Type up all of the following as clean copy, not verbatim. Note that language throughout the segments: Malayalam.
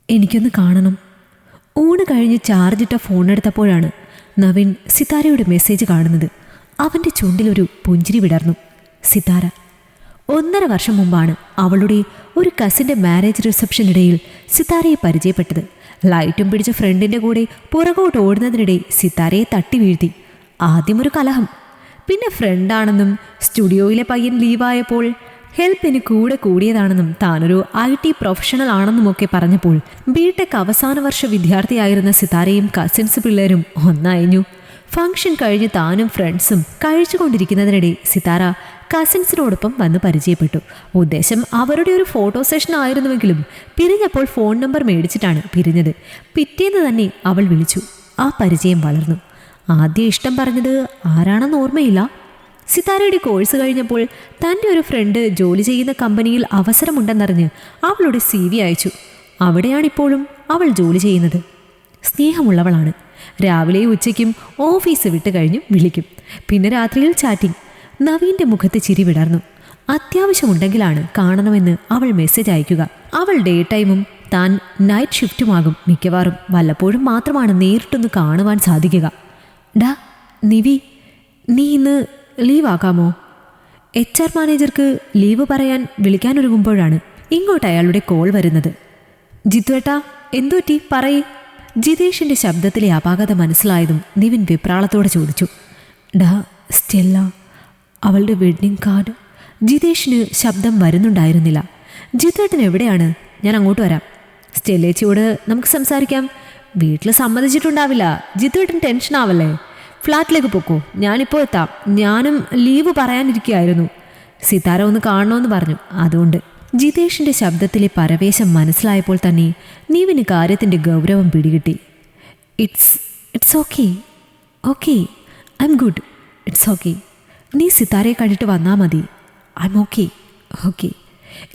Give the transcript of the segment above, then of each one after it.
എനിക്കൊന്ന് കാണണം. ഊണ് കഴിഞ്ഞ് ചാർജിട്ട ഫോണെടുത്തപ്പോഴാണ് നവീൻ സിതാരയുടെ മെസ്സേജ് കാണുന്നത്. അവൻ്റെ ചുണ്ടിലൊരു പുഞ്ചിരി വിടർന്നു. സിതാര 1.5 വർഷം മുമ്പാണ് അവളുടെ ഒരു കസിൻ്റെ മാരേജ് റിസപ്ഷനിടയിൽ സിതാരയെ പരിചയപ്പെട്ടത്. ലൈറ്റും പിടിച്ച ഫ്രണ്ടിൻ്റെ കൂടെ പുറകോട്ട് ഓടുന്നതിനിടെ സിതാരയെ തട്ടി വീഴ്ത്തി. ആദ്യമൊരു കലഹം, പിന്നെ ഫ്രണ്ടാണെന്നും സ്റ്റുഡിയോയിലെ പയ്യൻ ലീവായപ്പോൾ ഹെൽപ്പിന് കൂടെ കൂടിയതാണെന്നും താനൊരു IT പ്രൊഫഷണൽ ആണെന്നുമൊക്കെ പറഞ്ഞപ്പോൾ ബിടെക് അവസാന വർഷ വിദ്യാർത്ഥിയായിരുന്ന സിതാരയും കസിൻസ് പിള്ളേരും ഒന്നയഞ്ഞു. ഫംഗ്ഷൻ കഴിഞ്ഞ് താനും ഫ്രണ്ട്സും കഴിച്ചുകൊണ്ടിരിക്കുന്നതിനിടെ സിതാര കസിൻസിനോടൊപ്പം വന്ന് പരിചയപ്പെട്ടു. ഉദ്ദേശം അവരുടെ ഒരു ഫോട്ടോ സെഷൻ ആയിരുന്നുവെങ്കിലും പിരിഞ്ഞപ്പോൾ ഫോൺ നമ്പർ മേടിച്ചിട്ടാണ് പിരിഞ്ഞത്. പിറ്റേന്ന് തന്നെ അവൾ വിളിച്ചു. ആ പരിചയം വളർന്നു. ആദ്യം ഇഷ്ടം പറഞ്ഞത് ആരാണെന്ന് ഓർമ്മയില്ല. സിതാരയുടെ കോഴ്സ് കഴിഞ്ഞപ്പോൾ തൻ്റെ ഒരു ഫ്രണ്ട് ജോലി ചെയ്യുന്ന കമ്പനിയിൽ അവസരമുണ്ടെന്നറിഞ്ഞ് അവളുടെ CV അയച്ചു. അവിടെയാണിപ്പോഴും അവൾ ജോലി ചെയ്യുന്നത്. സ്നേഹമുള്ളവളാണ്. രാവിലെയും ഉച്ചയ്ക്കും ഓഫീസ് വിട്ട് കഴിഞ്ഞ് വിളിക്കും. പിന്നെ രാത്രിയിൽ ചാറ്റിംഗ്. നവീൻ്റെ മുഖത്ത് ചിരി വിടർന്നു. അത്യാവശ്യമുണ്ടെങ്കിലാണ് കാണണമെന്ന് അവൾ മെസ്സേജ് അയക്കുക. അവൾ ഡേ ടൈമും താൻ നൈറ്റ് ഷിഫ്റ്റുമാകും മിക്കവാറും. വല്ലപ്പോഴും മാത്രമാണ് നേരിട്ടൊന്ന് കാണുവാൻ സാധിക്കുക. ഡാ നിവി, നീ ഇന്ന് ലീവാക്കാമോ? HR മാനേജർക്ക് ലീവ് പറയാൻ വിളിക്കാനൊരുങ്ങുമ്പോഴാണ് ഇങ്ങോട്ട് അയാളുടെ കോൾ വരുന്നത്. ജിത്തുവേട്ടാ, എന്തുപറ്റി പറയേ? ജിതേഷിൻ്റെ ശബ്ദത്തിലെ അപാകത മനസ്സിലായതും നിവിൻ വിപ്രാളത്തോടെ ചോദിച്ചു. ഡാ സ്റ്റെല്ല, അവളുടെ വെഡ്ഡിങ് കാർഡ്. ജിതേഷിന് ശബ്ദം വരുന്നുണ്ടായിരുന്നില്ല. ജിത്തുവേട്ടൻ എവിടെയാണ്? ഞാൻ അങ്ങോട്ട് വരാം. സ്റ്റെല്ലേച്ചിയോട് നമുക്ക് സംസാരിക്കാം. വീട്ടിൽ സമ്മതിച്ചിട്ടുണ്ടാവില്ല. ജിത്തുവേട്ടൻ ടെൻഷനാവല്ലേ? ഫ്ലാറ്റിലേക്ക് പൊക്കോ, ഞാനിപ്പോൾ എത്താം. ഞാനും ലീവ് പറയാനിരിക്കുകയായിരുന്നു. സിതാര ഒന്ന് കാണണമെന്ന് പറഞ്ഞു, അതുകൊണ്ട്. ജിതേഷിൻ്റെ ശബ്ദത്തിലെ പരവേശം മനസ്സിലായപ്പോൾ തന്നെ നീവിന് കാര്യത്തിൻ്റെ ഗൗരവം പിടികിട്ടി. It's okay, I M good, it's okay. നീ സിതാരയെ കണ്ടിട്ട് വന്നാൽ മതി. I M okay.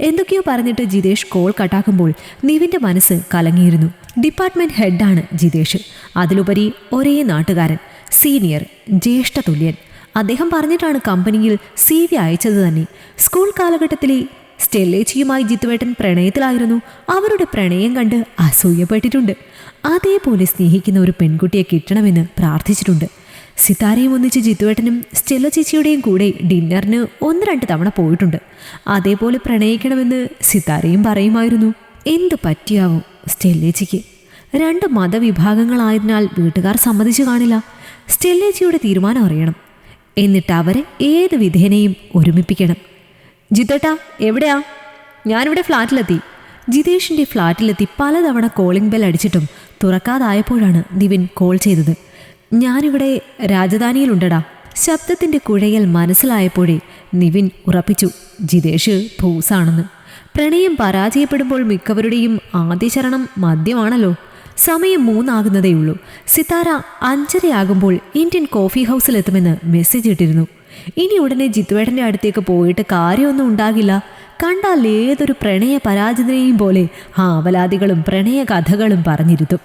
എന്തൊക്കെയോ പറഞ്ഞിട്ട് ജിതേഷ് കോൾ കട്ടാക്കുമ്പോൾ നീവിൻ്റെ മനസ്സ് കലങ്ങിയിരുന്നു. ഡിപ്പാർട്ട്മെൻറ്റ് ഹെഡാണ് ജിതേഷ്. അതിലുപരി ഒരേ നാട്ടുകാരൻ, സീനിയർ, ജ്യേഷ്ഠ തുല്യൻ. അദ്ദേഹം പറഞ്ഞിട്ടാണ് കമ്പനിയിൽ CV അയച്ചത് തന്നെ. സ്കൂൾ കാലഘട്ടത്തിലെ സ്റ്റെല്ലേച്ചിയുമായി ജിത്തുവേട്ടൻ പ്രണയത്തിലായിരുന്നു. അവരുടെ പ്രണയം കണ്ട് അസൂയപ്പെട്ടിട്ടുണ്ട്. അതേപോലെ സ്നേഹിക്കുന്ന ഒരു പെൺകുട്ടിയെ കിട്ടണമെന്ന് പ്രാർത്ഥിച്ചിട്ടുണ്ട്. സിതാരയും ഒന്നിച്ച് ജിത്തുവേട്ടനും സ്റ്റെല്ല ചേച്ചിയുടെയും കൂടെ ഡിന്നറിന് 1-2 തവണ പോയിട്ടുണ്ട്. അതേപോലെ പ്രണയിക്കണമെന്ന് സിതാരയും പറയുമായിരുന്നു. എന്ത് പറ്റിയാവും സ്റ്റെല്ലേച്ചിക്ക്? 2 മതവിഭാഗങ്ങളായതിനാൽ വീട്ടുകാർ സമ്മതിച്ചു കാണില്ല. സ്റ്റെല്ലേച്ചിയുടെ തീരുമാനം അറിയണം. എന്നിട്ട് അവരെ ഏത് വിധേനയും ഒരുമിപ്പിക്കണം. ജിത്തേട്ടാ, എവിടെയാ? ഞാനിവിടെ ഫ്ലാറ്റിലെത്തി. ജിതേഷിൻ്റെ ഫ്ലാറ്റിലെത്തി പലതവണ കോളിംഗ് ബെൽ അടിച്ചിട്ടും തുറക്കാതായപ്പോഴാണ് നിവിൻ കോൾ ചെയ്തത്. ഞാനിവിടെ രാജധാനിയിലുണ്ടടാ. ശബ്ദത്തിൻ്റെ കുഴയൽ മനസ്സിലായപ്പോഴേ നിവിൻ ഉറപ്പിച്ചു ജിതേഷ് ഭൂസാണെന്ന്. പ്രണയം പരാജയപ്പെടുമ്പോൾ മിക്കവരുടെയും ആദ്യ ശരണം മദ്യമാണല്ലോ. സമയം 3 ആകുന്നതേയുള്ളൂ. സിതാര 5:30 ഇന്ത്യൻ കോഫി ഹൗസിലെത്തുമെന്ന് മെസ്സേജ് ഇട്ടിരുന്നു. ഇനി ഉടനെ ജിത്തുവേട്ടൻ്റെ അടുത്തേക്ക് പോയിട്ട് കാര്യമൊന്നും ഉണ്ടാകില്ല. കണ്ടാൽ ഏതൊരു പ്രണയ പരാജിതനെയും പോലെ ആവലാദികളും പ്രണയ കഥകളും പറഞ്ഞിരുത്തും.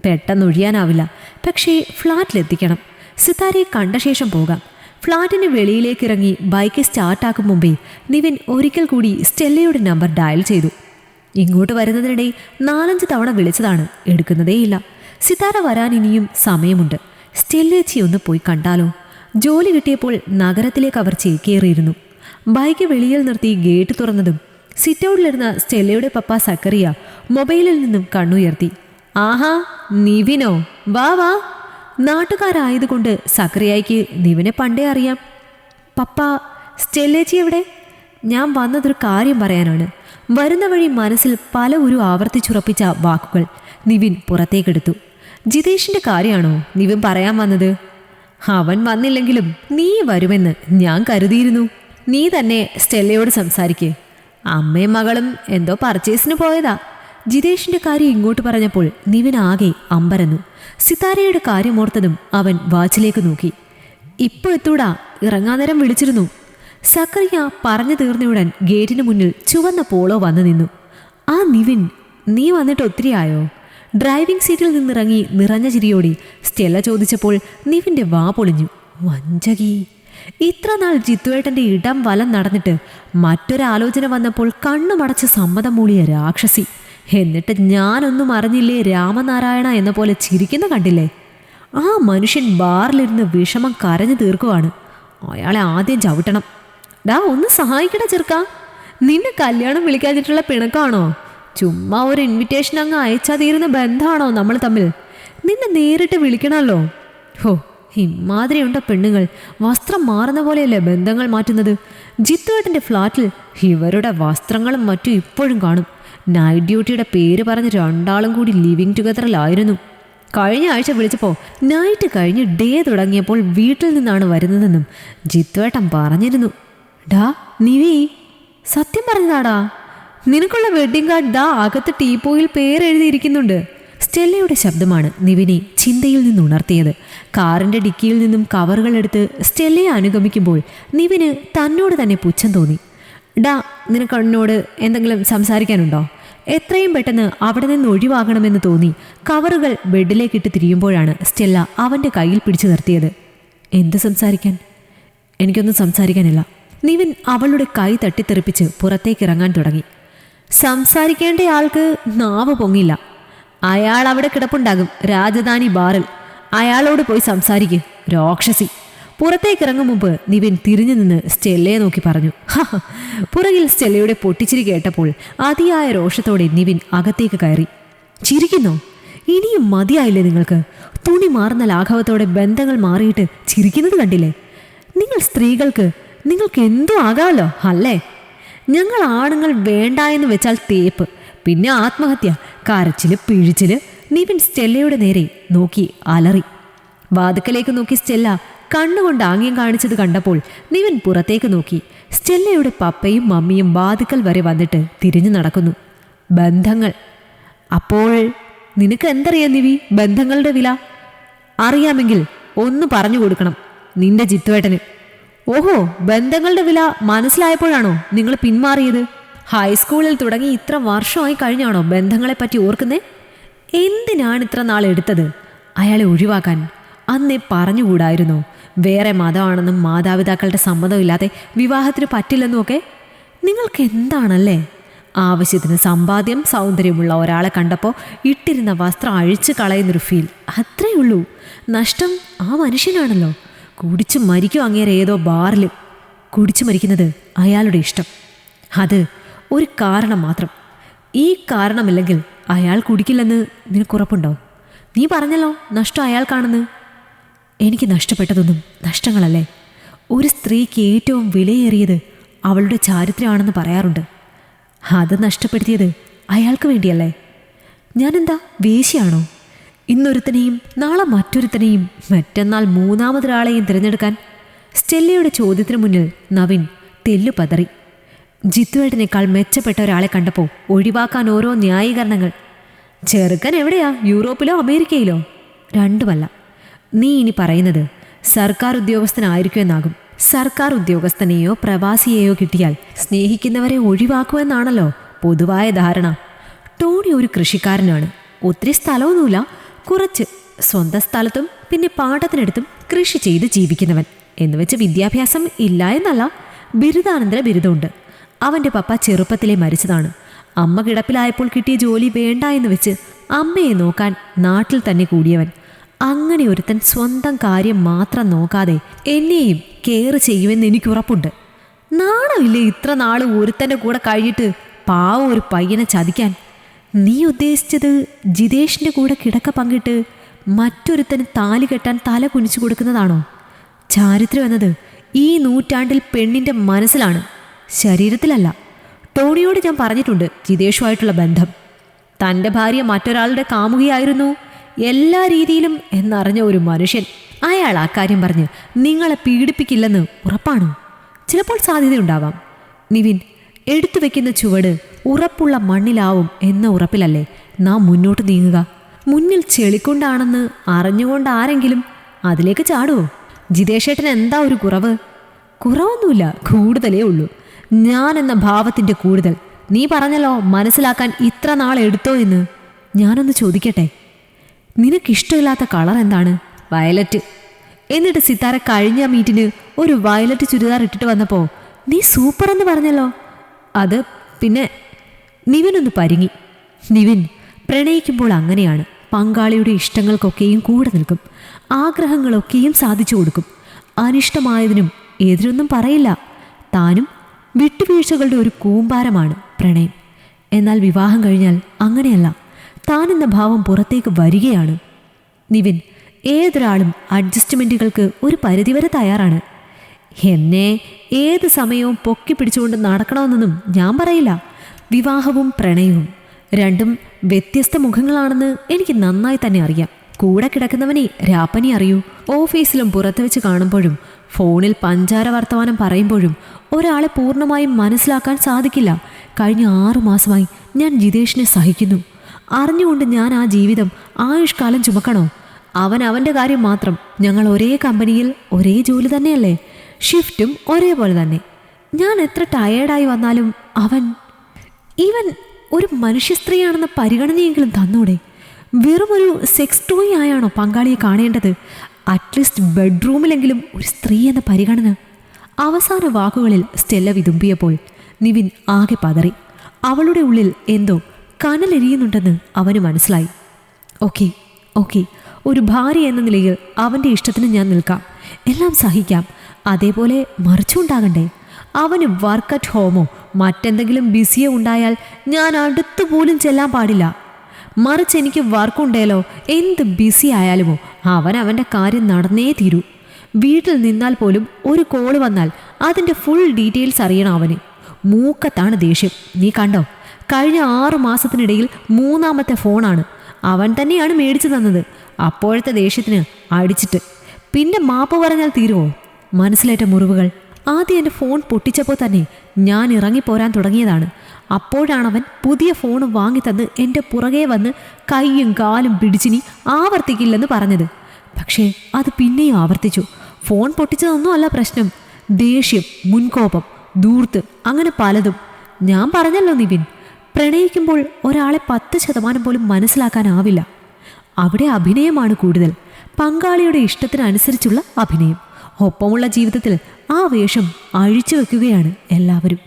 പെട്ടെന്നൊഴിയാനാവില്ല. പക്ഷേ ഫ്ലാറ്റിലെത്തിക്കണം. സിതാരയെ കണ്ട ശേഷം പോകാം. ഫ്ലാറ്റിന് വെളിയിലേക്കിറങ്ങി ബൈക്ക് സ്റ്റാർട്ടാക്കും മുമ്പേ നിവിൻ ഒരിക്കൽ കൂടി സ്റ്റെല്ലയുടെ നമ്പർ ഡയൽ ചെയ്തു. ഇങ്ങോട്ട് വരുന്നതിനിടെ 4-5 തവണ വിളിച്ചതാണ്, എടുക്കുന്നതേയില്ല. സിതാര വരാൻ ഇനിയും സമയമുണ്ട്. സ്റ്റെല്ലേച്ചി ഒന്ന് പോയി കണ്ടാലോ? ജോലി കിട്ടിയപ്പോൾ നഗരത്തിലേക്ക് അവർ ചേക്കേറിയിരുന്നു. ബൈക്ക് വെളിയിൽ നിർത്തി ഗേറ്റ് തുറന്നതും സിറ്റൗട്ടിലിരുന്ന സ്റ്റെല്ലയുടെ പപ്പ സക്കറിയ മൊബൈലിൽ നിന്നും കണ്ണുയർത്തി. ആഹാ, നിവിനോ? വാ. നാട്ടുകാരായതുകൊണ്ട് സക്കറിയായിക്ക് നിവിനെ പണ്ടേ അറിയാം. പപ്പ, സ്റ്റെല്ലേച്ചി എവിടെ? ഞാൻ വന്നതൊരു കാര്യം പറയാനാണ്. വരുന്ന വഴി മനസ്സിൽ പല ആവർത്തിച്ചുറപ്പിച്ച വാക്കുകൾ നിവിൻ പുറത്തേക്കെടുത്തു. ജിതേഷിൻ്റെ കാര്യമാണോ നിവിൻ പറയാൻ വന്നത്? അവൻ വന്നില്ലെങ്കിലും നീ വരുമെന്ന് ഞാൻ കരുതിയിരുന്നു. നീ തന്നെ സ്റ്റെല്ലയോട് സംസാരിക്കേ. അമ്മയും മകളും എന്തോ പർച്ചേസിന് പോയതാ. ജിതേഷിൻ്റെ കാര്യം ഇങ്ങോട്ട് പറഞ്ഞപ്പോൾ നിവിൻ ആകെ അമ്പരന്നു. സിതാരയുടെ കാര്യം ഓർത്തതും അവൻ വാച്ചിലേക്ക് നോക്കി. ഇപ്പോൾ എത്തൂടാ, ഇറങ്ങാൻ നേരം വിളിച്ചിരുന്നു. സക്കറിയ പറഞ്ഞു തീർന്നയുടൻ ഗേറ്റിന് മുന്നിൽ ചുവന്ന പോളോ വന്നു നിന്നു. ആ നിവിൻ, നീ വന്നിട്ട് ഒത്തിരിയായോ? ഡ്രൈവിംഗ് സീറ്റിൽ നിന്നിറങ്ങി നിറഞ്ഞ ചിരിയോടെ സ്റ്റെല്ല ചോദിച്ചപ്പോൾ നിവിൻ്റെ വാ പൊളിഞ്ഞു. വഞ്ചകി! ഇത്ര നാൾ ജിത്തുവേട്ടൻ്റെ ഇടം വലം നടന്നിട്ട് മറ്റൊരാലോചന വന്നപ്പോൾ കണ്ണുമടച്ച് സമ്മതം മൂളിയ രാക്ഷസി. എന്നിട്ട് ഞാനൊന്നും അറിഞ്ഞില്ലേ രാമനാരായണ എന്ന പോലെ ചിരിക്കുന്ന കണ്ടില്ലേ? ആ മനുഷ്യൻ ബാറിലിരുന്ന് വിഷമം കരഞ്ഞു തീർക്കുവാണ്. അയാളെ ആദ്യം ചവിട്ടണം. ഡാ ഒന്ന് സഹായിക്കടാ ചെറുക്കാ. നിന്നെ കല്യാണം വിളിക്കാതിട്ടുള്ള പിണക്കാണോ? ചുമ്മാ ഒരു ഇൻവിറ്റേഷൻ അങ്ങ് അയച്ചാൽ തീരുന്ന ബന്ധമാണോ നമ്മൾ തമ്മിൽ? നിന്നെ നേരിട്ട് വിളിക്കണമല്ലോ. ഹോ, ഇമാതിരിയുണ്ടോ പെണ്ണുങ്ങൾ? വസ്ത്രം മാറുന്ന പോലെയല്ലേ ബന്ധങ്ങൾ മാറ്റുന്നത്? ജിത്തുവേട്ടൻ്റെ ഫ്ലാറ്റിൽ ഇവരുടെ വസ്ത്രങ്ങളും മറ്റും ഇപ്പോഴും കാണും. നൈറ്റ് ഡ്യൂട്ടിയുടെ പേര് പറഞ്ഞ് രണ്ടാളും കൂടി ലിവിങ് ടുഗദറിലായിരുന്നു. കഴിഞ്ഞ ആഴ്ച വിളിച്ചപ്പോൾ നൈറ്റ് കഴിഞ്ഞ് ഡേ തുടങ്ങിയപ്പോൾ വീട്ടിൽ നിന്നാണ് വരുന്നതെന്നും ജിത്തുവേട്ടൻ പറഞ്ഞിരുന്നു. ഡാ നിവി, സത്യം പറഞ്ഞതാടാ. നിനക്കുള്ള വെഡ്ഡിംഗ് കാർഡ് ദാ അകത്ത് ടീപ്പോയിൽ പേരെഴുതിയിരിക്കുന്നുണ്ട്. സ്റ്റെല്ലയുടെ ശബ്ദമാണ് നിവിനെ ചിന്തയിൽ നിന്നുണർത്തിയത്. കാറിൻ്റെ ഡിക്കിയിൽ നിന്നും കവറുകൾ എടുത്ത് സ്റ്റെല്ലയെ അനുഗമിക്കുമ്പോൾ നിവിന് തന്നോട് തന്നെ പുച്ഛം തോന്നി. ഡാ, നിനക്ക് എന്നോട് എന്തെങ്കിലും സംസാരിക്കാനുണ്ടോ? എത്രയും പെട്ടെന്ന് അവിടെ നിന്ന് ഒഴിവാകണമെന്ന് തോന്നി കവറുകൾ ബെഡിലേക്കിട്ട് തിരിയുമ്പോഴാണ് സ്റ്റെല്ല അവൻ്റെ കയ്യിൽ പിടിച്ചു നിർത്തിയത്. എന്ത് സംസാരിക്കാൻ? എനിക്കൊന്നും സംസാരിക്കാനില്ല. നിവിൻ അവളുടെ കൈ തട്ടിത്തെറിപ്പിച്ച് പുറത്തേക്ക് ഇറങ്ങാൻ തുടങ്ങി. സംസാരിക്കേണ്ട ആൾക്ക് നാവ് പൊങ്ങില്ല. അയാൾ അവിടെ കിടപ്പുണ്ടാകും രാജധാനി ബാറിൽ. അയാളോട് പോയി സംസാരിക്കും രാക്ഷസി. പുറത്തേക്കിറങ്ങും മുമ്പ് നിവിൻ തിരിഞ്ഞു നിന്ന് സ്റ്റെല്ലയെ നോക്കി പറഞ്ഞു. പുറകിൽ സ്റ്റെല്ലയുടെ പൊട്ടിച്ചിരി കേട്ടപ്പോൾ അതിയായ രോഷത്തോടെ നിവിൻ അകത്തേക്ക് കയറി. ചിരിക്കുന്നോ? ഇനിയും മതിയായില്ലേ നിങ്ങൾക്ക്? തുണി മാറുന്ന ലാഘവത്തോടെ ബന്ധങ്ങൾ മാറിയിട്ട് ചിരിക്കുന്നത് കണ്ടില്ലേ? നിങ്ങൾ സ്ത്രീകൾക്ക് നിങ്ങൾക്ക് എന്തോ ആകാമല്ലോ അല്ലേ? ഞങ്ങൾ ആണുങ്ങൾ വേണ്ട എന്ന് വെച്ചാൽ തേപ്പ്, പിന്നെ ആത്മഹത്യ, കരച്ചില്, പിഴിച്ചില്. നിവിൻ സ്റ്റെല്ലയുടെ നേരെ നോക്കി അലറി. വാതുക്കലേക്ക് നോക്കി സ്റ്റെല്ല കണ്ണുകൊണ്ട് ആംഗ്യം കാണിച്ചത് കണ്ടപ്പോൾ നിവിൻ പുറത്തേക്ക് നോക്കി. സ്റ്റെല്ലയുടെ പപ്പയും മമ്മിയും വാതുക്കൽ വരെ വന്നിട്ട് തിരിഞ്ഞു നടക്കുന്നു. ബന്ധങ്ങൾ. അപ്പോൾ നിനക്ക് എന്തറിയാം നിവി ബന്ധങ്ങളുടെ വില? അറിയാമെങ്കിൽ ഒന്ന് പറഞ്ഞു കൊടുക്കണം നിന്റെ ജിത്തുവേട്ടന്. ഓഹോ, ബന്ധങ്ങളുടെ വില മനസ്സിലായപ്പോഴാണോ നിങ്ങൾ പിന്മാറിയത്? ഹൈസ്കൂളിൽ തുടങ്ങി ഇത്ര വർഷമായി കഴിഞ്ഞാണോ ബന്ധങ്ങളെപ്പറ്റി ഓർക്കുന്നേ? എന്തിനാണ് ഇത്ര നാൾ എടുത്തത് അയാളെ ഒഴിവാക്കാൻ? അന്നേ പറഞ്ഞുകൂടായിരുന്നോ വേറെ മതമാണെന്നും മാതാപിതാക്കളുടെ സമ്മതമില്ലാതെ വിവാഹത്തിന് പറ്റില്ലെന്നും ഒക്കെ? നിങ്ങൾക്ക് എന്താണല്ലേ? ആവശ്യത്തിന് സമ്പാദ്യം സൗന്ദര്യമുള്ള ഒരാളെ കണ്ടപ്പോൾ ഇട്ടിരുന്ന വസ്ത്രം അഴിച്ചു കളയുന്നൊരു ഫീൽ, അത്രയേ ഉള്ളൂ. നഷ്ടം ആ മനുഷ്യനാണല്ലോ. കുടിച്ചു മരിക്കും അങ്ങേരെ ഏതോ ബാറിൽ. കുടിച്ചു മരിക്കുന്നത് അയാളുടെ ഇഷ്ടം. അത് ഒരു കാരണം മാത്രം. ഈ കാരണമില്ലെങ്കിൽ അയാൾ കുടിക്കില്ലെന്ന് നിനക്കുറപ്പുണ്ടോ? നീ പറഞ്ഞല്ലോ നഷ്ടം അയാൾക്കാണെന്ന്. എനിക്ക് നഷ്ടപ്പെട്ടതൊന്നും നഷ്ടങ്ങളല്ലേ. ഒരു സ്ത്രീക്ക് ഏറ്റവും വിലയേറിയത് അവളുടെ ചാരിത്രമാണെന്ന് പറയാറുണ്ട്. അത് നഷ്ടപ്പെടുത്തിയത് അയാൾക്ക് വേണ്ടിയല്ലേ? ഞാനെന്താ വേശ്യയാണോ? ഇന്നൊരുത്തനെയും നാളെ മറ്റൊരുത്തനെയും മറ്റന്നാൾ മൂന്നാമതൊരാളെയും തിരഞ്ഞെടുക്കാൻ? സ്റ്റെല്ലയുടെ ചോദ്യത്തിന് മുന്നിൽ നവിൻ തെല്ലു പതറി. ജിത്തുവേട്ടനേക്കാൾ മെച്ചപ്പെട്ട ഒരാളെ കണ്ടപ്പോൾ ഒഴിവാക്കാൻ ഓരോ ന്യായീകരണങ്ങൾ. ചെറുക്കൻ എവിടെയാ? യൂറോപ്പിലോ അമേരിക്കയിലോ? രണ്ടുമല്ല. നീ ഇനി പറയുന്നത് സർക്കാർ ഉദ്യോഗസ്ഥനായിരിക്കുമെന്നാകും. സർക്കാർ ഉദ്യോഗസ്ഥനെയോ പ്രവാസിയെയോ കിട്ടിയാൽ സ്നേഹിക്കുന്നവരെ ഒഴിവാക്കുമെന്നാണല്ലോ പൊതുവായ ധാരണ. ടോണി ഒരു കൃഷിക്കാരനാണ്. ഒത്തിരി സ്ഥലമൊന്നുമില്ല, കുറച്ച്. സ്വന്തം സ്ഥലത്തും പിന്നെ പാട്ടത്തിനടുത്തും കൃഷി ചെയ്ത് ജീവിക്കുന്നവൻ. എന്നുവെച്ച് വിദ്യാഭ്യാസം ഇല്ല എന്നല്ല, ബിരുദാനന്തര ബിരുദമുണ്ട്. അവൻ്റെ പപ്പ ചെറുപ്പത്തിലെ മരിച്ചതാണ്. അമ്മ കിടപ്പിലായപ്പോൾ കിട്ടിയ ജോലി വേണ്ട എന്ന് വെച്ച് അമ്മയെ നോക്കാൻ നാട്ടിൽ തന്നെ കൂടിയവൻ. അങ്ങനെ ഒരുത്തൻ സ്വന്തം കാര്യം മാത്രം നോക്കാതെ എന്നെയും കെയർ ചെയ്യുമെന്ന് എനിക്കുറപ്പുണ്ട്. നാണമില്ലേ ഇത്ര നാൾ ഒരുത്തൻ്റെ കൂടെ കഴിഞ്ഞിട്ട് പാവം ഒരു പയ്യനെ ചതിക്കാൻ? നീ ഉദ്ദേശിച്ചത് ജിതേഷിൻ്റെ കൂടെ കിടക്ക പങ്കിട്ട് മറ്റൊരുത്തന് താലി കെട്ടാൻ തല കുനിച്ചു കൊടുക്കുന്നതാണോ? ചാരിത്രം എന്നത് ഈ നൂറ്റാണ്ടിൽ പെണ്ണിൻ്റെ മനസ്സിലാണ്, ശരീരത്തിലല്ല. ടോണിയോട് ഞാൻ പറഞ്ഞിട്ടുണ്ട് ജിതേഷുമായിട്ടുള്ള ബന്ധം. തൻ്റെ ഭാര്യ മറ്റൊരാളുടെ കാമുകിയായിരുന്നു എല്ലാ രീതിയിലും എന്നറിഞ്ഞ ഒരു മനുഷ്യൻ. അയാൾ ആ കാര്യം പറഞ്ഞ് നിങ്ങളെ പീഡിപ്പിക്കില്ലെന്ന് ഉറപ്പാണോ? ചിലപ്പോൾ സാധ്യതയുണ്ടാവാം. നിവിൻ, എടുത്തു വെക്കുന്ന ചുവട് ഉറപ്പുള്ള മണ്ണിലാവും എന്ന ഉറപ്പിലല്ലേ നാം മുന്നോട്ട് നീങ്ങുക. മുന്നിൽ ചെളിക്കൊണ്ടാണെന്ന് അറിഞ്ഞുകൊണ്ട് ആരെങ്കിലും അതിലേക്ക് ചാടുവോ? ജിതേഷേട്ടന് എന്താ ഒരു കുറവ്? കുറവൊന്നുമില്ല, കൂടുതലേ ഉള്ളൂ. ഞാൻ എന്ന ഭാവത്തിൻ്റെ കൂടുതൽ. നീ പറഞ്ഞല്ലോ മനസ്സിലാക്കാൻ ഇത്ര നാളെടുത്തോ എന്ന്. ഞാനൊന്ന് ചോദിക്കട്ടെ, നിനക്കിഷ്ടമില്ലാത്ത കളർ എന്താണ്? വയലറ്റ്. എന്നിട്ട് സിത്താര കഴിഞ്ഞ മീറ്റിന് ഒരു വയലറ്റ് ചുരിദാർ ഇട്ടിട്ട് വന്നപ്പോൾ നീ സൂപ്പർ എന്ന് പറഞ്ഞല്ലോ. അത് പിന്നെ നിവിനൊന്ന് പരിങ്ങി. നിവിൻ, പ്രണയിക്കുമ്പോൾ അങ്ങനെയാണ്. പങ്കാളിയുടെ ഇഷ്ടങ്ങൾക്കൊക്കെയും കൂടെ നിൽക്കും, ആഗ്രഹങ്ങളൊക്കെയും സാധിച്ചു കൊടുക്കും. അനിഷ്ടമായതിനും എതിരൊന്നും പറയില്ല. താനും വിട്ടുവീഴ്ചകളുടെ ഒരു കൂമ്പാരമാണ് പ്രണയം. എന്നാൽ വിവാഹം കഴിഞ്ഞാൽ അങ്ങനെയല്ല. താനെന്ന ഭാവം പുറത്തേക്ക് വരികയാണ്. നിവിൻ, ഏതൊരാളും അഡ്ജസ്റ്റ്മെൻറ്റുകൾക്ക് ഒരു പരിധിവരെ തയ്യാറാണ്. എന്നെ ഏത് സമയവും പൊക്കി പിടിച്ചുകൊണ്ട് നടക്കണമെന്നൊന്നും ഞാൻ പറയില്ല. വിവാഹവും പ്രണയവും രണ്ടും വ്യത്യസ്ത മുഖങ്ങളാണെന്ന് എനിക്ക് നന്നായി തന്നെ അറിയാം. കൂടെ കിടക്കുന്നവനെ രാപ്പനി അറിയൂ. ഓഫീസിലും പുറത്തു വെച്ച് കാണുമ്പോഴും ഫോണിൽ പഞ്ചാര വർത്തമാനം പറയുമ്പോഴും ഒരാളെ പൂർണ്ണമായും മനസ്സിലാക്കാൻ സാധിക്കില്ല. കഴിഞ്ഞ 6 മാസമായി ഞാൻ ജിതേഷിനെ സഹിക്കുന്നു. അറിഞ്ഞുകൊണ്ട് ഞാൻ ആ ജീവിതം ആയുഷ്കാലം ചുമക്കണോ? അവൻ്റെ കാര്യം മാത്രം. ഞങ്ങൾ ഒരേ കമ്പനിയിൽ ഒരേ ജോലി തന്നെയല്ലേ, ഷിഫ്റ്റും ഒരേപോലെ തന്നെ. ഞാൻ എത്ര ടയേർഡായി വന്നാലും ഇവൻ ഒരു മനുഷ്യ സ്ത്രീയാണെന്ന പരിഗണനയെങ്കിലും തന്നൂടെ? വെറുമൊരു സെക്സ് ടോയ് ആയാണോ പങ്കാളിയെ കാണേണ്ടത്? അറ്റ്ലീസ്റ്റ് ബെഡ്റൂമിലെങ്കിലും ഒരു സ്ത്രീ എന്ന പരിഗണന. അവസാന വാക്കുകളിൽ സ്റ്റെല്ല വിതുമ്പിയപ്പോൾ നിവിൻ ആകെ പതറി. അവളുടെ ഉള്ളിൽ എന്തോ കനലെരിയുന്നുണ്ടെന്ന് അവന് മനസ്സിലായി. ഓക്കെ, ഒരു ഭാര്യ എന്ന നിലയിൽ അവൻ്റെ ഇഷ്ടത്തിന് ഞാൻ നിൽക്കാം, എല്ലാം സഹിക്കാം. അതേപോലെ മറിച്ചുണ്ടാകണ്ടേ? അവന് വർക്ക് അറ്റ് ഹോമോ മറ്റെന്തെങ്കിലും ബിസിയോ ഉണ്ടായാൽ ഞാൻ അടുത്തുപോലും ചെല്ലാൻ പാടില്ല. മറിച്ച് എനിക്ക് വർക്കുണ്ടേലോ, എന്ത് ബിസി ആയാലുമോ അവൻ്റെ കാര്യം നടന്നേ തീരൂ. വീട്ടിൽ നിന്നാൽ പോലും ഒരു കോള് വന്നാൽ അതിൻ്റെ ഫുൾ ഡീറ്റെയിൽസ് അറിയണം അവന്. മൂക്കത്താണ് ദേഷ്യം. നീ കണ്ടോ, കഴിഞ്ഞ 6 മാസത്തിനിടയിൽ 3ാമത്തെ ഫോണാണ്. അവൻ തന്നെയാണ് മേടിച്ചു തന്നത്. അപ്പോഴത്തെ ദേഷ്യത്തിന് അടിച്ചിട്ട് പിന്നെ മാപ്പ് പറഞ്ഞാൽ തീരുമോ? മനസ്സിലേറ്റ മുറിവുകൾ. ആദ്യം എൻ്റെ ഫോൺ പൊട്ടിച്ചപ്പോൾ തന്നെ ഞാൻ ഇറങ്ങിപ്പോരാൻ തുടങ്ങിയതാണ്. അപ്പോഴാണവൻ പുതിയ ഫോൺ വാങ്ങിത്തന്ന് എൻ്റെ പുറകെ വന്ന് കൈയും കാലും പിടിച്ചിനി ആവർത്തിക്കില്ലെന്ന് പറഞ്ഞത്. പക്ഷേ അത് പിന്നെയും ആവർത്തിച്ചു. ഫോൺ പൊട്ടിച്ചതൊന്നും അല്ല പ്രശ്നം. ദേഷ്യം, മുൻകോപം, ധൂർത്ത്, അങ്ങനെ പലതും. ഞാൻ പറഞ്ഞല്ലോ നിവിൻ, പ്രണയിക്കുമ്പോൾ ഒരാളെ 10% പോലും മനസ്സിലാക്കാനാവില്ല. അവിടെ അഭിനയമാണ് കൂടുതൽ. പങ്കാളിയുടെ ഇഷ്ടത്തിനനുസരിച്ചുള്ള അഭിനയം. ഒപ്പമുള്ള ജീവിതത്തിൽ ആ വേഷം അഴിച്ചു വെക്കുകയാണ് എല്ലാവരും.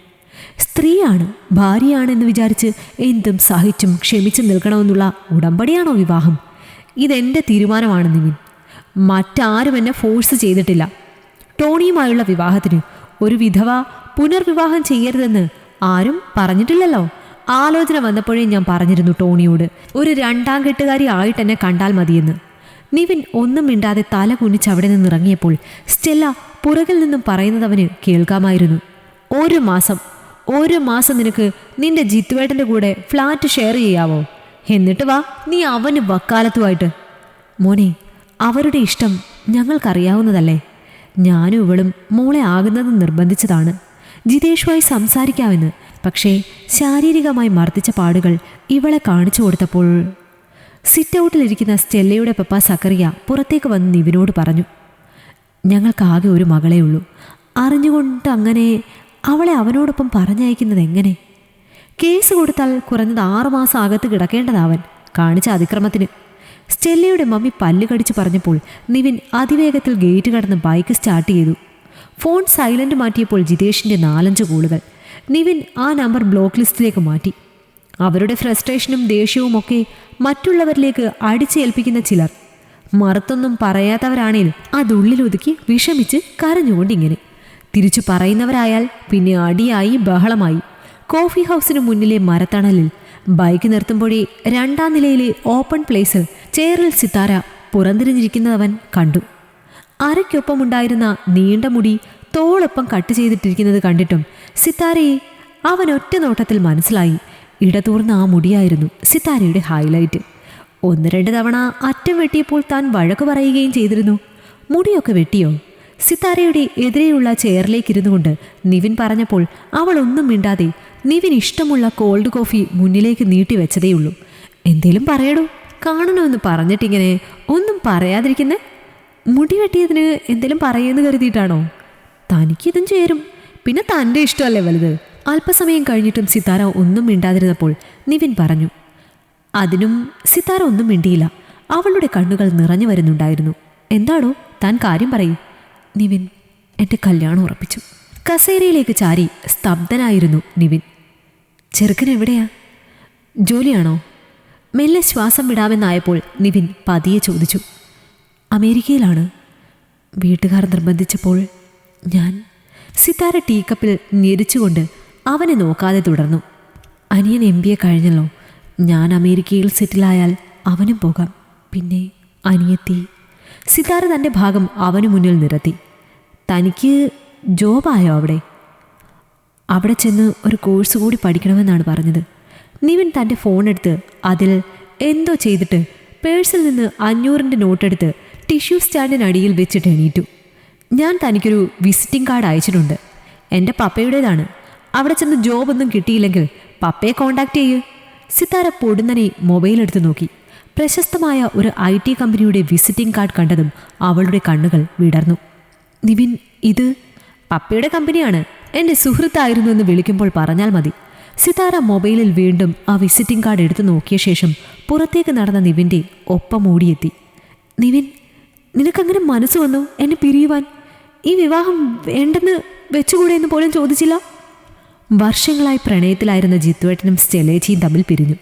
സ്ത്രീയാണ്, ഭാര്യയാണെന്ന് വിചാരിച്ച് എന്തും സഹിച്ചും ക്ഷമിച്ചും നിൽക്കണമെന്നുള്ള ഉടമ്പടിയാണോ വിവാഹം? ഇതെൻ്റെ തീരുമാനമാണ് നിവിൻ. മറ്റാരും എന്നെ ഫോഴ്സ് ചെയ്തിട്ടില്ല. ടോണിയുമായുള്ള വിവാഹത്തിന് ഒരു വിധവ പുനർവിവാഹം ചെയ്യരുതെന്ന് ആരും പറഞ്ഞിട്ടില്ലല്ലോ. ആലോചന വന്നപ്പോഴേ ഞാൻ പറഞ്ഞിരുന്നു ടോണിയോട്, ഒരു 2ാം കെട്ടുകാരി ആയിട്ട് എന്നെ കണ്ടാൽ മതിയെന്ന്. നിവിൻ ഒന്നും മിണ്ടാതെ തല കുനിച്ച് അവിടെ നിന്നിറങ്ങിയപ്പോൾ സ്റ്റെല്ല പുറകിൽ നിന്നും പറയുന്നതവന് കേൾക്കാമായിരുന്നു. ഒരു മാസം നിനക്ക് നിന്റെ ജിത്തുവേട്ടൻ്റെ കൂടെ ഫ്ലാറ്റ് ഷെയർ ചെയ്യാവോ? എന്നിട്ട് വാ നീ അവന് വക്കാലത്തുമായിട്ട്. മോനെ, അവരുടെ ഇഷ്ടം ഞങ്ങൾക്കറിയാവുന്നതല്ലേ. ഞാനും ഇവളും മോളെ ആകുന്നത് നിർബന്ധിച്ചതാണ്. ജിതേഷുമായി സംസാരിക്കാമെന്ന്. പക്ഷേ ശാരീരികമായി മർദ്ദിച്ച പാടുകൾ ഇവളെ കാണിച്ചു കൊടുത്തപ്പോൾ സിറ്റ് ഔട്ടിലിരിക്കുന്ന സ്റ്റെല്ലയുടെ പപ്പ സക്കറിയ പുറത്തേക്ക് വന്ന് നിവിനോട് പറഞ്ഞു, ഞങ്ങൾക്കാകെ ഒരു മകളേ ഉള്ളൂ. അറിഞ്ഞുകൊണ്ട് അങ്ങനെ അവളെ അവനോടൊപ്പം പറഞ്ഞയക്കുന്നത് എങ്ങനെ? കേസ് കൊടുത്താൽ കുറഞ്ഞത് 6 മാസം അകത്ത് കിടക്കേണ്ടതാവൻ കാണിച്ച അതിക്രമത്തിന്. സ്റ്റെല്ലയുടെ മമ്മി പല്ല് കടിച്ച് പറഞ്ഞപ്പോൾ നിവിൻ അതിവേഗത്തിൽ ഗേറ്റ് കടന്ന് ബൈക്ക് സ്റ്റാർട്ട് ചെയ്തു. ഫോൺ സൈലന്റ് മാറ്റിയപ്പോൾ ജിതേഷിൻ്റെ 4-5 കോളുകൾ. നിവിൻ ആ നമ്പർ ബ്ലോക്ക് ലിസ്റ്റിലേക്ക് മാറ്റി. അവരുടെ ഫ്രസ്ട്രേഷനും ദേഷ്യവും ഒക്കെ മറ്റുള്ളവരിലേക്ക് അടിച്ചേൽപ്പിക്കുന്ന ചിലർ. മറുത്തൊന്നും പറയാത്തവരാണേൽ അതുള്ളിലൊതുക്കി വിഷമിച്ച് കരഞ്ഞുകൊണ്ടിങ്ങനെ. തിരിച്ചു പറയുന്നവരായാൽ പിന്നെ അടിയായി ബഹളമായി. കോഫി ഹൗസിന് മുന്നിലെ മരത്തണലിൽ ബൈക്ക് നിർത്തുമ്പോഴേ 2ാം നിലയിലെ ഓപ്പൺ പ്ലേസിൽ ചെയറിൽ സിത്താര പുറംതിരിഞ്ഞിരിക്കുന്നവൻ കണ്ടു. അരയ്ക്കൊപ്പമുണ്ടായിരുന്ന നീണ്ട മുടി തോളൊപ്പം കട്ട് ചെയ്തിട്ടിരിക്കുന്നത് കണ്ടിട്ടും സിത്താരയെ അവൻ ഒറ്റ നോട്ടത്തിൽ മനസ്സിലായി. ഇടതൂർന്ന ആ മുടിയായിരുന്നു സിത്താരയുടെ ഹൈലൈറ്റ്. 1-2 തവണ അറ്റം വെട്ടിയപ്പോൾ താൻ വഴക്ക് പറയുകയും ചെയ്തിരുന്നു. മുടിയൊക്കെ വെട്ടിയോ? സിത്താരയുടെ എതിരെയുള്ള ചെയറിലേക്കിരുന്നു കൊണ്ട് നിവിൻ പറഞ്ഞപ്പോൾ അവൾ ഒന്നും മിണ്ടാതെ നിവിൻ ഇഷ്ടമുള്ള കോൾഡ് കോഫി മുന്നിലേക്ക് നീട്ടിവെച്ചതേയുള്ളൂ. എന്തേലും പറയടൂ, കാണണമെന്ന് പറഞ്ഞിട്ടിങ്ങനെ ഒന്നും പറയാതിരിക്കുന്നേ? മുടി വെട്ടിയതിന് എന്തേലും പറയുമെന്ന് കരുതിയിട്ടാണോ? തനിക്കിതും ചേരും, പിന്നെ തൻ്റെ ഇഷ്ടമല്ലേ വലുത്. അല്പസമയം കഴിഞ്ഞിട്ടും സിത്താര ഒന്നും മിണ്ടാതിരുന്നപ്പോൾ നിവിൻ പറഞ്ഞു. അതിനും സിത്താര ഒന്നും മിണ്ടിയില്ല. അവളുടെ കണ്ണുകൾ നിറഞ്ഞു വരുന്നുണ്ടായിരുന്നു. എന്താണോ താൻ കാര്യം പറയും? നിവിൻ, എൻ്റെ കല്യാണം ഉറപ്പിച്ചു. കസേരയിലേക്ക് ചാരി സ്തബ്ധനായിരുന്നു നിവിൻ. ചെറുക്കൻ എവിടെയാ? ജോലിയാണോ? മെല്ലെ ശ്വാസം വിടാമെന്നായപ്പോൾ നിവിൻ പതിയെ ചോദിച്ചു. അമേരിക്കയിലാണ്. വീട്ടുകാർ നിർബന്ധിച്ചപ്പോൾ ഞാൻ. സിത്താര ടീക്കപ്പിൽ ഞെരിച്ചുകൊണ്ട് അവനെ നോക്കാതെ തുടർന്നു. അനിയൻ MBA കഴിഞ്ഞല്ലോ. ഞാൻ അമേരിക്കയിൽ സെറ്റിലായാൽ അവനും പോകാം. പിന്നെ അനിയത്തി. സിത്താര തൻ്റെ ഭാഗം അവന് മുന്നിൽ നിരത്തി. തനിക്ക് ജോബായോ അവിടെ? അവിടെ ചെന്ന് ഒരു കോഴ്സ് കൂടി പഠിക്കണമെന്നാണ് പറഞ്ഞത്. നിവിൻ തൻ്റെ ഫോണെടുത്ത് അതിൽ എന്തോ ചെയ്തിട്ട് പേഴ്സിൽ നിന്ന് 500 നോട്ടെടുത്ത് ടിഷ്യൂ സ്റ്റാൻഡിനടിയിൽ വെച്ചിട്ട് എണീറ്റു. ഞാൻ തനിക്കൊരു വിസിറ്റിംഗ് കാർഡ് അയച്ചിട്ടുണ്ട്. എൻ്റെ പപ്പയുടേതാണ്. അവിടെ ചെന്ന് ജോബൊന്നും കിട്ടിയില്ലെങ്കിൽ പപ്പയെ കോണ്ടാക്ട് ചെയ്യൂ. സിത്താര പൊടുന്നനെ മൊബൈലെടുത്ത് നോക്കി. പ്രശസ്തമായ ഒരു IT കമ്പനിയുടെ വിസിറ്റിംഗ് കാർഡ് കണ്ടതും അവളുടെ കണ്ണുകൾ വിടർന്നു. നിവിൻ, ഇത് പപ്പയുടെ കമ്പനിയാണ്. എൻ്റെ സുഹൃത്തായിരുന്നു എന്ന് വിളിക്കുമ്പോൾ പറഞ്ഞാൽ മതി. സിത്താര മൊബൈലിൽ വീണ്ടും ആ വിസിറ്റിംഗ് കാർഡ് എടുത്തു നോക്കിയ ശേഷം പുറത്തേക്ക് നടന്ന നിവിൻ്റെ ഒപ്പം ഓടിയെത്തി. നിവിൻ, നിനക്കങ്ങനെ മനസ്സ് വന്നു എന്നെ പിരിയുവാൻ? ഈ വിവാഹം വേണ്ടെന്ന് വെച്ചുകൂടെ എന്ന് പോലും ചോദിച്ചില്ല? വർഷങ്ങളായി പ്രണയത്തിലായിരുന്ന ജിത്തുവേട്ടനും സ്റ്റെല്ലേച്ചിയും തമ്മിൽ പിരിഞ്ഞു.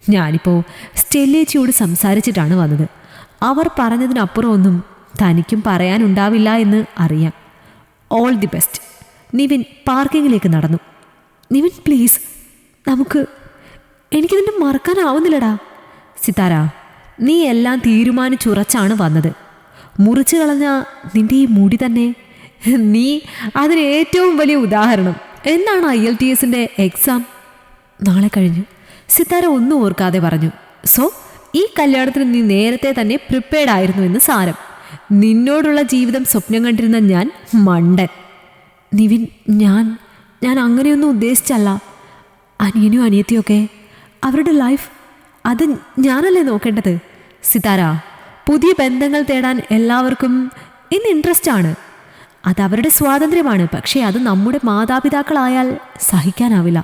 ഞാനിപ്പോൾ സ്റ്റെല്ലേച്ചിയോട് സംസാരിച്ചിട്ടാണ് വന്നത്. അവർ പറഞ്ഞതിനപ്പുറം ഒന്നും തനിക്കും പറയാനുണ്ടാവില്ല എന്ന് അറിയാം. All the best. നിവിൻ പാർക്കിങ്ങിലേക്ക് നടന്നു. നിവിൻ പ്ലീസ്, എനിക്കിതിൻ്റെ മറക്കാനാവുന്നില്ലടാ. സിത്താര, നീ എല്ലാം തീരുമാനിച്ചുറച്ചാണ് വന്നത്. മുറിച്ചു കളഞ്ഞ നിൻ്റെ ഈ മുടി തന്നെ, നീ അതിന് ഏറ്റവും വലിയ ഉദാഹരണം. എന്നാണ് IELTSൻ്റെ എക്സാം? നാളെ കഴിഞ്ഞു. സിത്താര ഒന്നും ഓർക്കാതെ പറഞ്ഞു. സോ ഈ കല്യാണത്തിന് നീ നേരത്തെ തന്നെ പ്രിപ്പയർഡ് ആയിരുന്നു എന്ന് സാരം. നിന്നോടുള്ള ജീവിതം സ്വപ്നം കണ്ടിരുന്ന ഞാൻ മണ്ടൻ. നിവിൻ, ഞാൻ അങ്ങനെയൊന്നും ഉദ്ദേശിച്ചല്ല. അനിയനും അനിയത്തിയൊക്കെ അവരുടെ ലൈഫ് അത് ഞാനല്ലേ നോക്കേണ്ടത്. സിത്താര, പുതിയ ബന്ധങ്ങൾ തേടാൻ എല്ലാവർക്കും ഇന്ന് ഇൻട്രസ്റ്റ് ആണ്. അതവരുടെ സ്വാതന്ത്ര്യമാണ്. പക്ഷേ അത് നമ്മുടെ മാതാപിതാക്കളായാൽ സഹിക്കാനാവില്ല.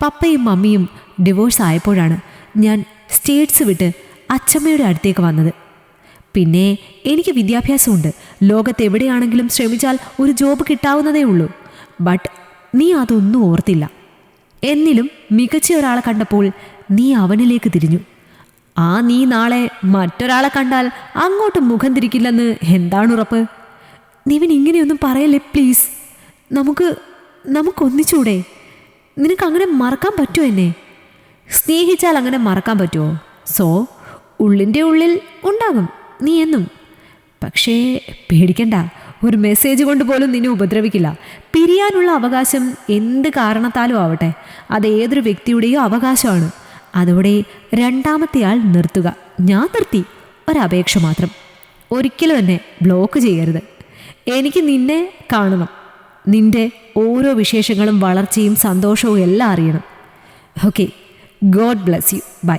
പപ്പയും മമ്മിയും ഡിവോഴ്സ് ആയപ്പോഴാണ് ഞാൻ സ്റ്റേറ്റ്സ് വിട്ട് അച്ഛമ്മയുടെ അടുത്തേക്ക് വന്നത്. പിന്നെ എനിക്ക് വിദ്യാഭ്യാസമുണ്ട്. ലോകത്തെവിടെയാണെങ്കിലും ശ്രമിച്ചാൽ ഒരു ജോബ് കിട്ടാവുന്നതേ ഉള്ളൂ. ബട്ട് നീ അതൊന്നും ഓർത്തില്ല. എന്നിലും മികച്ച ഒരാളെ കണ്ടപ്പോൾ നീ അവനിലേക്ക് തിരിഞ്ഞു. നീ നാളെ മറ്റൊരാളെ കണ്ടാൽ അങ്ങോട്ട് മുഖം തിരിക്കില്ലെന്ന് എന്താണുറപ്പ്? നിവിൻ, ഇങ്ങനെയൊന്നും പറയല്ലേ പ്ലീസ്. നമുക്കൊന്നിച്ചൂടെ? നിനക്കങ്ങനെ മറക്കാൻ പറ്റുമോ എന്നെ? സ്നേഹിച്ചാൽ അങ്ങനെ മറക്കാൻ പറ്റുമോ? സോ ഉള്ളിൻ്റെ ഉള്ളിൽ ഉണ്ടാകും നീ എന്നും. പക്ഷേ പേടിക്കണ്ട, ഒരു മെസ്സേജ് കൊണ്ട് പോലും നിന്നെ ഉപദ്രവിക്കില്ല. പിരിയാനുള്ള അവകാശം എന്ത് കാരണത്താലും ആവട്ടെ, അത് ഏതൊരു വ്യക്തിയുടെയോ അവകാശമാണ്. അതോടെ രണ്ടാമത്തെ ആൾ നിർത്തുക. ഞാൻ നിർത്തി. ഒരപേക്ഷ മാത്രം, ഒരിക്കലും എന്നെ ബ്ലോക്ക് ചെയ്യരുത്. എനിക്ക് നിന്നെ കാണണം. നിൻ്റെ ഓരോ വിശേഷങ്ങളും വളർച്ചയും സന്തോഷവും എല്ലാം അറിയണം. Okay, god bless you. Bye.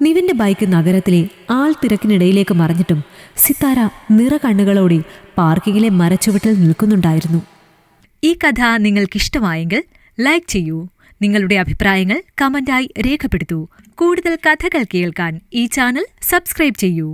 നിവിൻ്റെ ബൈക്ക് നഗരത്തിലെ ആൾ തിരക്കിനിടയിലേക്ക് മറിഞ്ഞിട്ടും സിത്താര നിറകണ്ണുകളോടെ പാർക്കിങ്ങിലെ മരച്ചുവട്ടിൽ നിൽക്കുന്നുണ്ടായിരുന്നു. ഈ കഥ നിങ്ങൾക്കിഷ്ടമായെങ്കിൽ ലൈക്ക് ചെയ്യൂ. നിങ്ങളുടെ അഭിപ്രായങ്ങൾ കമന്റായി രേഖപ്പെടുത്തൂ. കൂടുതൽ കഥകൾ കേൾക്കാൻ ഈ ചാനൽ സബ്സ്ക്രൈബ് ചെയ്യൂ.